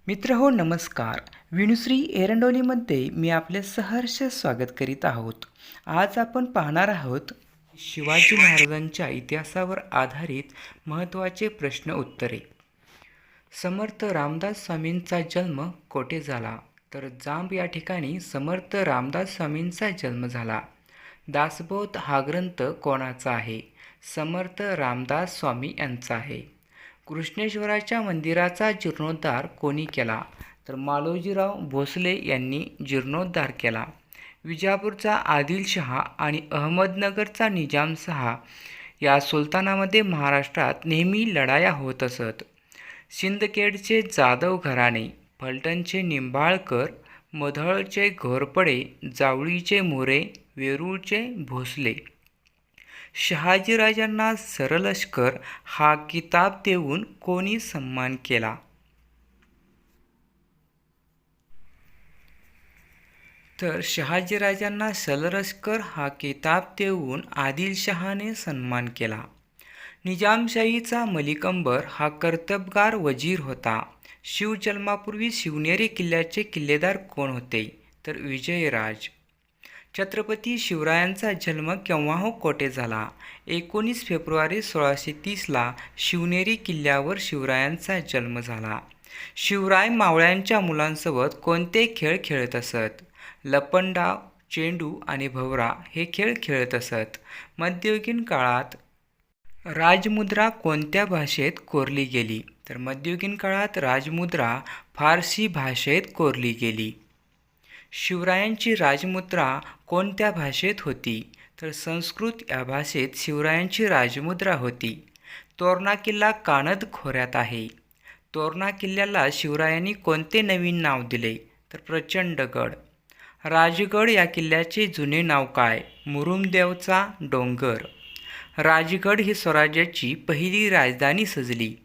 मित्रहो नमस्कार. विनुश्री एरंडोलीमध्ये मी आपले सहर्ष स्वागत करीत आहोत. आज आपण पाहणार आहोत शिवाजी महाराजांच्या इतिहासावर आधारित महत्त्वाचे प्रश्न उत्तरे. समर्थ रामदास स्वामींचा जन्म कोठे झाला? तर जांब या ठिकाणी समर्थ रामदास स्वामींचा जन्म झाला. दासबोध हा ग्रंथ कोणाचा आहे? समर्थ रामदास स्वामी यांचा आहे. कृष्णेश्वराच्या मंदिराचा जीर्णोद्धार कोणी केला? तर मालोजीराव भोसले यांनी जीर्णोद्धार केला. विजापूरचा आदिलशहा आणि अहमदनगरचा निजामशहा या सुलतानामध्ये महाराष्ट्रात नेहमी लढाया होत असत. सिंदखेडचे जाधव घराणे, फलटणचे निंबाळकर, मधळचे घोरपडे, जावळीचे मोरे, वेरूळचे भोसले. शहाजीराजांना सरलष्कर हा किताब देऊन कोणी सन्मान केला? तर शहाजीराजांना सरलष्कर हा किताब देऊन आदिलशहाने सन्मान केला. निजामशाहीचा मलिक अंबर हा कर्तबगार वजीर होता. शिवजन्मापूर्वी शिवनेरी किल्ल्याचे किल्लेदार कोण होते? तर विजयराज. छत्रपती शिवरायांचा जन्म केव्हा हो कोठे झाला? 19 फेब्रुवारी 1630ला शिवनेरी किल्ल्यावर शिवरायांचा जन्म झाला. शिवराय मावळ्यांच्या मुलांसोबत कोणते खेळ खेळत असत? लपंडाव, चेंडू आणि भवरा हे खेळ खेळत असत. मध्ययुगीन काळात राजमुद्रा कोणत्या भाषेत कोरली गेली? तर मध्ययुगीन काळात राजमुद्रा फारसी भाषेत कोरली गेली. शिवरायांची राजमुद्रा कोणत्या भाषेत होती? तर संस्कृत या भाषेत शिवरायांची राजमुद्रा होती. तोरणा किल्ला कानद खोऱ्यात आहे. तोरणा किल्ल्याला शिवरायांनी कोणते नवीन नाव दिले? तर प्रचंडगड. राजगड या किल्ल्याचे जुने नाव काय? मुरुमदेवचा डोंगर. राजगड ही स्वराज्याची पहिली राजधानी सजली.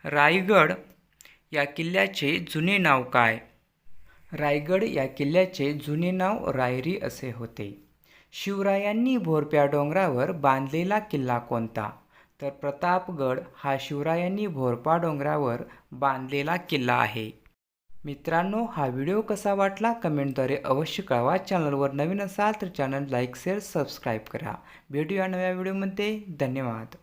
रायगड या किल्ल्याचे जुने नाव काय? रायगड या किल्ल्याचे जुने नाव रायरी असे होते. शिवरायांनी भोरप्या डोंगरावर बांधलेला किल्ला कोणता? तर प्रतापगड हा शिवरायांनी भोरपा डोंगरावर बांधलेला किल्ला आहे. मित्रांनो, हा व्हिडिओ कसा वाटला कमेंटद्वारे अवश्य कळवा. चॅनलवर नवीन असाल तर चॅनल लाईक, शेअर, सबस्क्राईब करा. भेटूया नव्या व्हिडिओमध्ये. धन्यवाद.